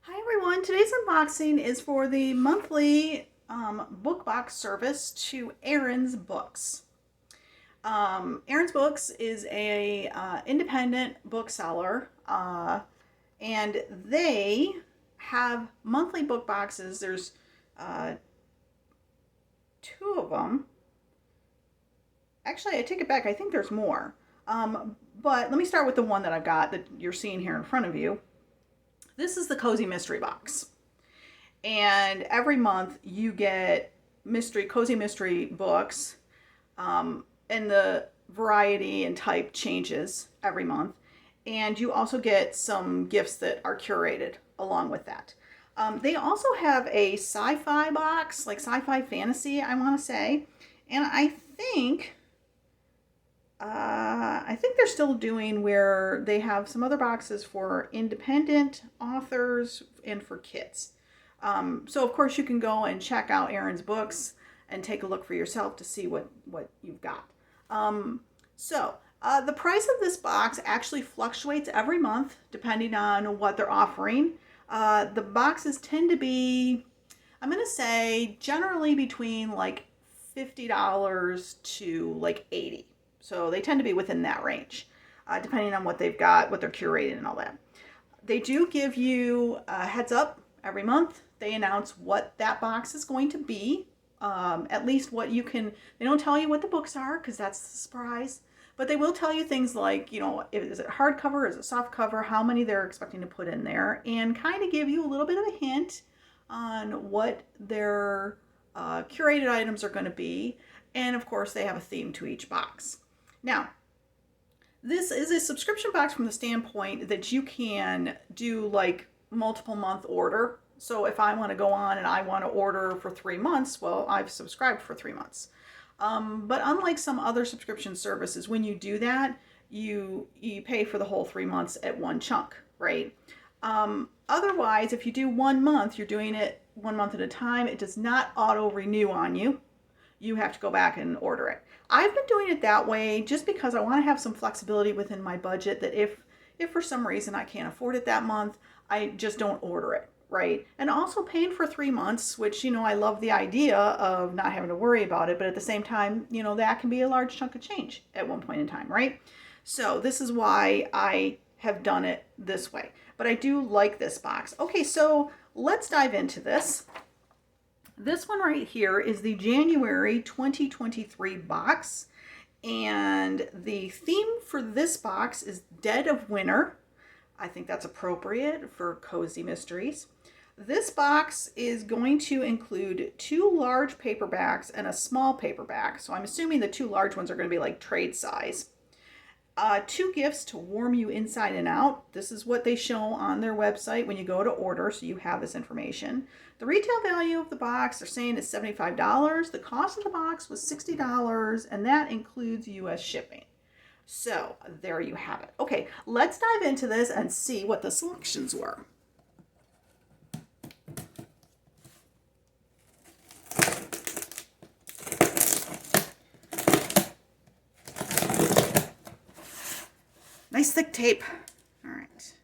Hi everyone, today's unboxing is for the monthly book box service to Aaron's Books. Aaron's Books is a independent bookseller, and they have monthly book boxes. There's uh, two of them. Actually, I take it back. I think there's more. But let me start with the one that I've got that you're seeing here in front of you. This is the Cozy Mystery Box. And every month you get cozy mystery books, and the variety and type changes every month. And you also get some gifts that are curated along with that. They also have a sci-fi box, like sci-fi fantasy, I want to say. And I think they're still doing where they have some other boxes for independent authors and for kids. So of course you can go and check out Aaron's Books and take a look for yourself to see what you've got. The price of this box actually fluctuates every month depending on what they're offering. The boxes tend to be, I'm going to say, generally between like $50 to like $80. So they tend to be within that range, depending on what they've got, what they're curating and all that. They do give you a heads up every month. They announce what that box is going to be, at least what you can. They don't tell you what the books are because that's the surprise, but they will tell you things like, is it hardcover, is it soft cover, how many they're expecting to put in there, and kind of give you a little bit of a hint on what their curated items are going to be. And of course, they have a theme to each box. Now, this is a subscription box from the standpoint that you can do like multiple month order. So if I want to go on and I want to order for 3 months, well, I've subscribed for 3 months. But unlike some other subscription services, when you do that, you pay for the whole 3 months at one chunk, right? Otherwise, if you do 1 month, you're doing it 1 month at a time. It does not auto renew on you. You have to go back and order it. I've been doing it that way just because I want to have some flexibility within my budget, that if for some reason I can't afford it that month, I just don't order it, right? And also paying for 3 months, which, I love the idea of not having to worry about it, but at the same time, that can be a large chunk of change at one point in time, right? So this is why I have done it this way. But I do like this box. Okay, so let's dive into this. This one right here is the January 2023 box, and the theme for this box is Dead of Winter. I think that's appropriate for cozy mysteries. This box is going to include 2 large paperbacks and a small paperback, so I'm assuming the 2 large ones are going to be like trade size. 2 gifts to warm you inside and out. This is what they show on their website when you go to order, so you have this information. The retail value of the box, they're saying, is $75. The cost of the box was $60, and that includes U.S. shipping. So there you have it. Okay, let's dive into this and see what the selections were. Nice thick tape. All right.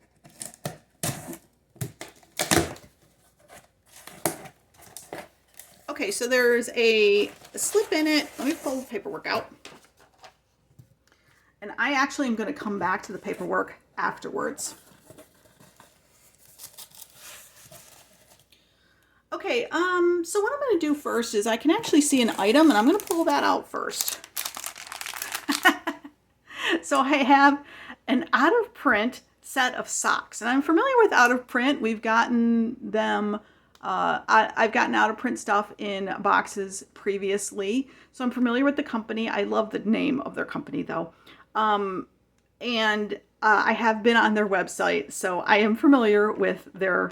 Okay, so there's a slip in it. Let me pull the paperwork out. And I actually am going to come back to the paperwork afterwards. Okay, so what I'm going to do first is I can actually see an item, and I'm going to pull that out first. So I have an out-of-print set of socks, and I'm familiar with out-of-print. We've gotten them, I've gotten out-of-print stuff in boxes previously, so I'm familiar with the company. I love the name of their company, though. And I have been on their website, so I am familiar with their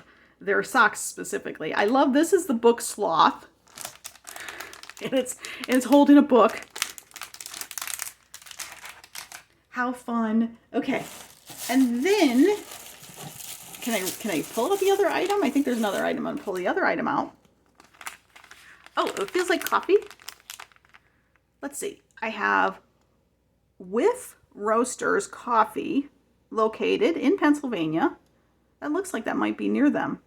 socks specifically. I love, this is the book Sloth, and it's holding a book. How fun. Okay. And then, can I pull out the other item? I think there's another item. I'm going to pull the other item out. Oh, it feels like coffee. Let's see. I have Whiff Roasters Coffee, located in Pennsylvania. That looks like that might be near them.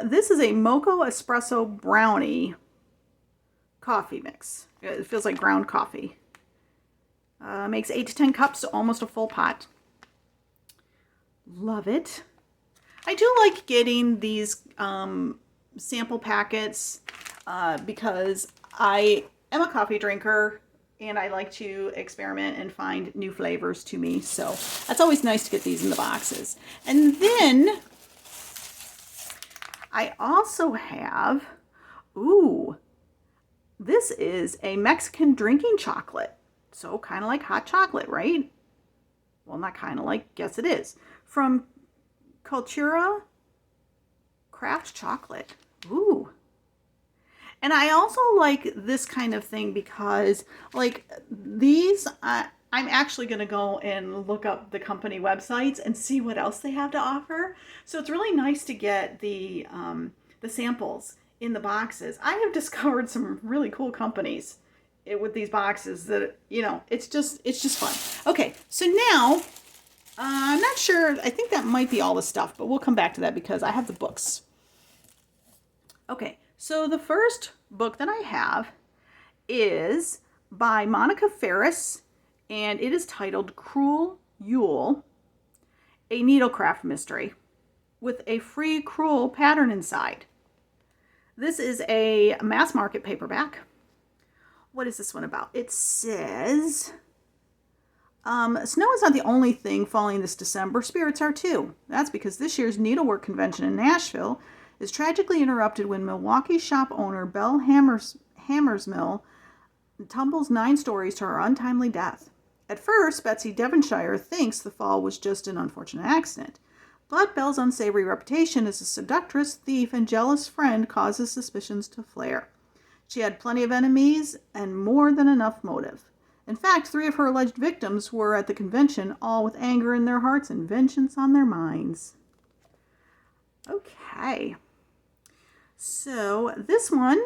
This is a Mocha Espresso Brownie coffee mix. It feels like ground coffee. Makes 8 to 10 cups, so almost a full pot. Love it. I do like getting these sample packets because I am a coffee drinker and I like to experiment and find new flavors to me. So that's always nice to get these in the boxes. And then I also have, this is a Mexican drinking chocolate. So kind of like hot chocolate, right? Well, not kind of like, guess it is. From Cultura Craft Chocolate. Ooh. And I also like this kind of thing because like these, I'm actually going to go and look up the company websites and see what else they have to offer. So it's really nice to get the samples in the boxes. I have discovered some really cool companies with these boxes that, you know, it's just fun. Okay, so now I'm not sure. I think that might be all the stuff, but we'll come back to that because I have the books. Okay, so the first book that I have is by Monica Ferris, and it is titled Cruel Yule, a Needlecraft Mystery, with a free Cruel pattern inside. This is a mass market paperback. What is this one about? It says, snow is not the only thing falling this December. Spirits are too. That's because this year's needlework convention in Nashville is tragically interrupted when Milwaukee shop owner Belle Hammersmill tumbles 9 stories to her untimely death. At first, Betsy Devonshire thinks the fall was just an unfortunate accident. But Belle's unsavory reputation as a seductress, thief, and jealous friend causes suspicions to flare. She had plenty of enemies and more than enough motive. In fact, 3 of her alleged victims were at the convention, all with anger in their hearts and vengeance on their minds. Okay. So this one,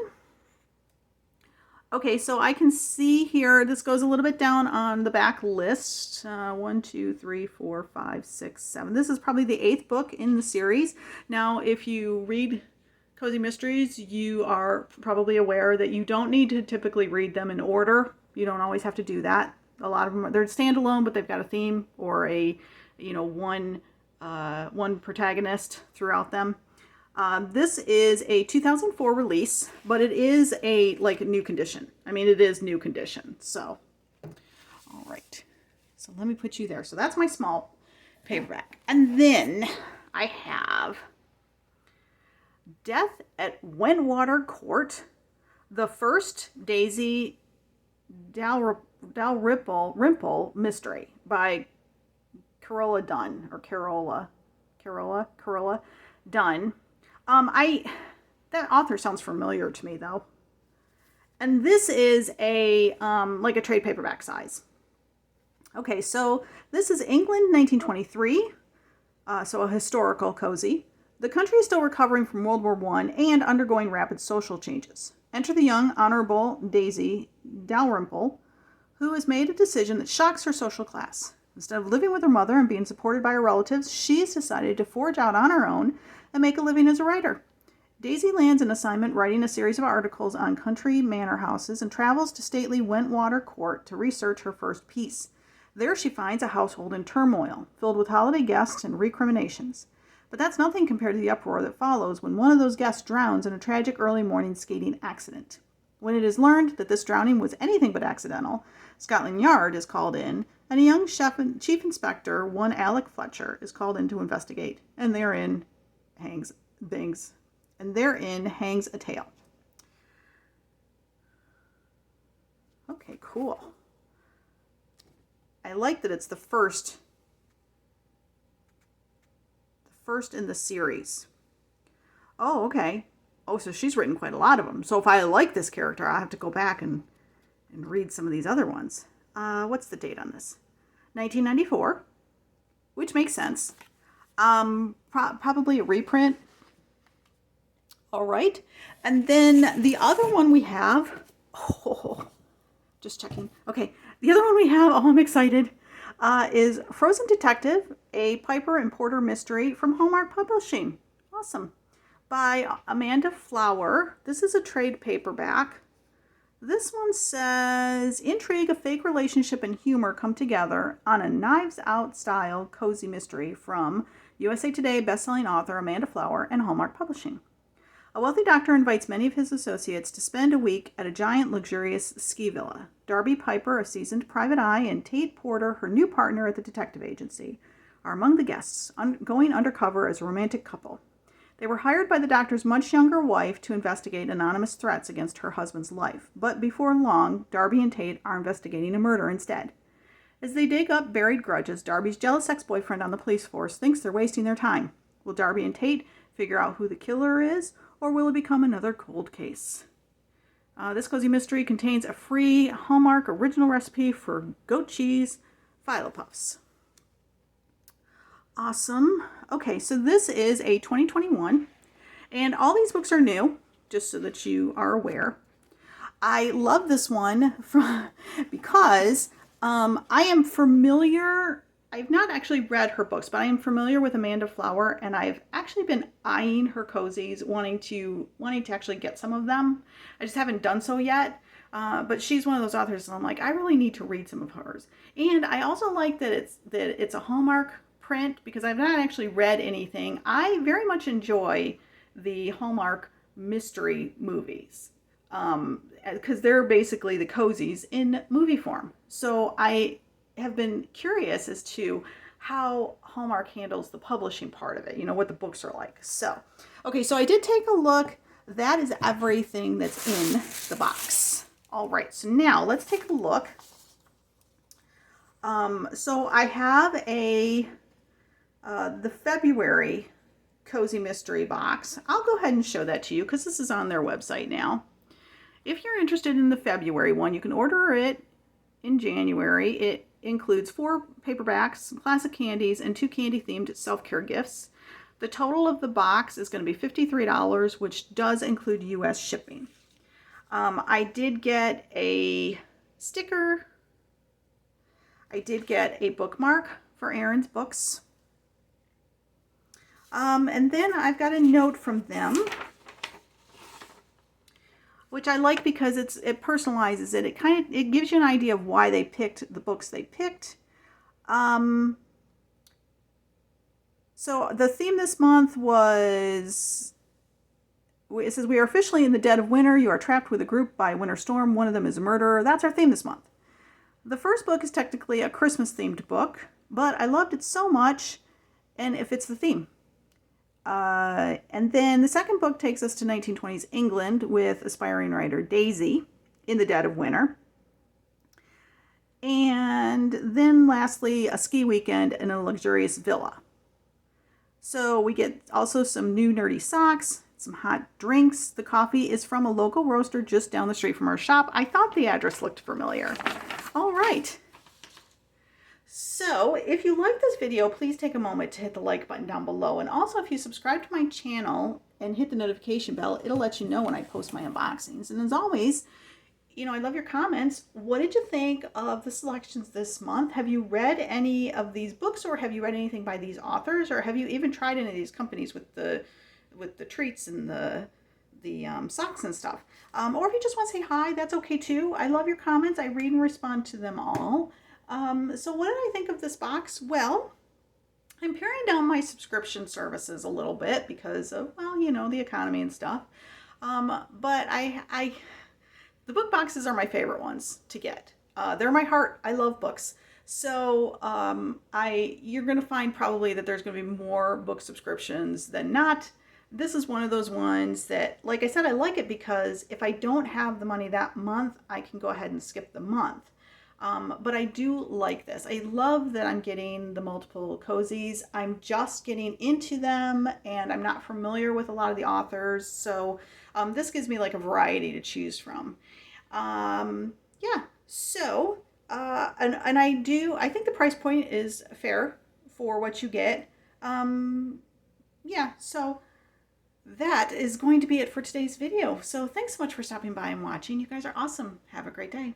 okay, so I can see here, this goes a little bit down on the back list. 1, 2, 3, 4, 5, 6, 7. This is probably the 8th book in the series. Now, if you read Cozy Mysteries, you are probably aware that you don't need to typically read them in order. You don't always have to do that. A lot of them, they're standalone, but they've got a theme or a, you know, one protagonist throughout them. This is a 2004 release, but it is a new condition. I mean, it is new condition. So, all right. So let me put you there. So that's my small paperback. And then I have Death at Wentwater Court, the first Daisy Dalrymple mystery by Carola Dunn, or Carola Dunn. That author sounds familiar to me though. And this is a like a trade paperback size. Okay, so this is England, 1923. So a historical cozy. The country is still recovering from World War I and undergoing rapid social changes. Enter the young, honorable Daisy Dalrymple, who has made a decision that shocks her social class. Instead of living with her mother and being supported by her relatives, she's decided to forge out on her own and make a living as a writer. Daisy lands an assignment writing a series of articles on country manor houses and travels to stately Wentwater Court to research her first piece. There she finds a household in turmoil, filled with holiday guests and recriminations. But that's nothing compared to the uproar that follows when one of those guests drowns in a tragic early morning skating accident. When it is learned that this drowning was anything but accidental, Scotland Yard is called in, and a young chief inspector, one Alec Fletcher, is called in to investigate, and therein hangs a tale. Okay, cool. I like that it's the first in the series. Oh, okay. Oh, so she's written quite a lot of them. So if I like this character, I'll have to go back and read some of these other ones. What's the date on this? 1994, which makes sense. Probably a reprint. All right. And then the other one we have, just checking. Okay. The other one we have, I'm excited, is Frozen Detective, a Piper and Porter mystery from Hallmark Publishing. Awesome. by Amanda Flower. This is a trade paperback. This one says, intrigue, a fake relationship, and humor come together on a Knives Out style cozy mystery from USA Today bestselling author Amanda Flower and Hallmark Publishing. A wealthy doctor invites many of his associates to spend a week at a giant luxurious ski villa. Darby Piper, a seasoned private eye, and Tate Porter, her new partner at the detective agency, are among the guests, going undercover as a romantic couple. They were hired by the doctor's much younger wife to investigate anonymous threats against her husband's life. But before long, Darby and Tate are investigating a murder instead. As they dig up buried grudges, Darby's jealous ex-boyfriend on the police force thinks they're wasting their time. Will Darby and Tate figure out who the killer is, or will it become another cold case? This cozy mystery contains a free Hallmark original recipe for goat cheese phyllo puffs. Awesome. Okay, so this is a 2021, and all these books are new, just so that you are aware. I love this one because I am familiar. I've not actually read her books, but I am familiar with Amanda Flower, and I've actually been eyeing her cozies, wanting to actually get some of them. I just haven't done so yet. But she's one of those authors, and I'm like, I really need to read some of hers. And I also like that it's a Hallmark print, because I've not actually read anything. I very much enjoy the Hallmark mystery movies, because they're basically the cozies in movie form. So I have been curious as to how Hallmark handles the publishing part of it, what the books are like. So, okay, so I did take a look. That is everything that's in the box. All right, so now let's take a look. So I have the February Cozy Mystery box. I'll go ahead and show that to you because this is on their website now. If you're interested in the February one, you can order it in January. It includes 4 paperbacks, some classic candies, and 2 candy-themed self-care gifts. The total of the box is going to be $53, which does include U.S. shipping. I did get a sticker. I did get a bookmark for Erin's books. And then I've got a note from them, which I like because it personalizes it. It gives you an idea of why they picked the books they picked. So the theme this month was, it says, we are officially in the dead of winter. You are trapped with a group by winter storm. One of them is a murderer. That's our theme this month. The first book is technically a Christmas themed book, but I loved it so much, and it fits the theme. And then the second book takes us to 1920s England with aspiring writer Daisy in the dead of winter. And then lastly, a ski weekend in a luxurious villa. So we get also some new nerdy socks, some hot drinks. The coffee is from a local roaster just down the street from our shop. I thought the address looked familiar. All right. So if you like this video, please take a moment to hit the like button down below. And also, if you subscribe to my channel and hit the notification bell, it'll let you know when I post my unboxings. And as always, I love your comments. What did you think of the selections this month? Have you read any of these books, or have you read anything by these authors, or have you even tried any of these companies with the treats and the socks and stuff? Or if you just want to say hi, that's okay too. I love your comments. I read and respond to them all. So what did I think of this box? Well, I'm paring down my subscription services a little bit because of, the economy and stuff. But the book boxes are my favorite ones to get. They're my heart. I love books. So you're going to find probably that there's going to be more book subscriptions than not. This is one of those ones that, like I said, I like it because if I don't have the money that month, I can go ahead and skip the month. But I do like this. I love that I'm getting the multiple cozies. I'm just getting into them, and I'm not familiar with a lot of the authors. So this gives me like a variety to choose from. Yeah. So, and I think the price point is fair for what you get. Yeah. So that is going to be it for today's video. So thanks so much for stopping by and watching. You guys are awesome. Have a great day.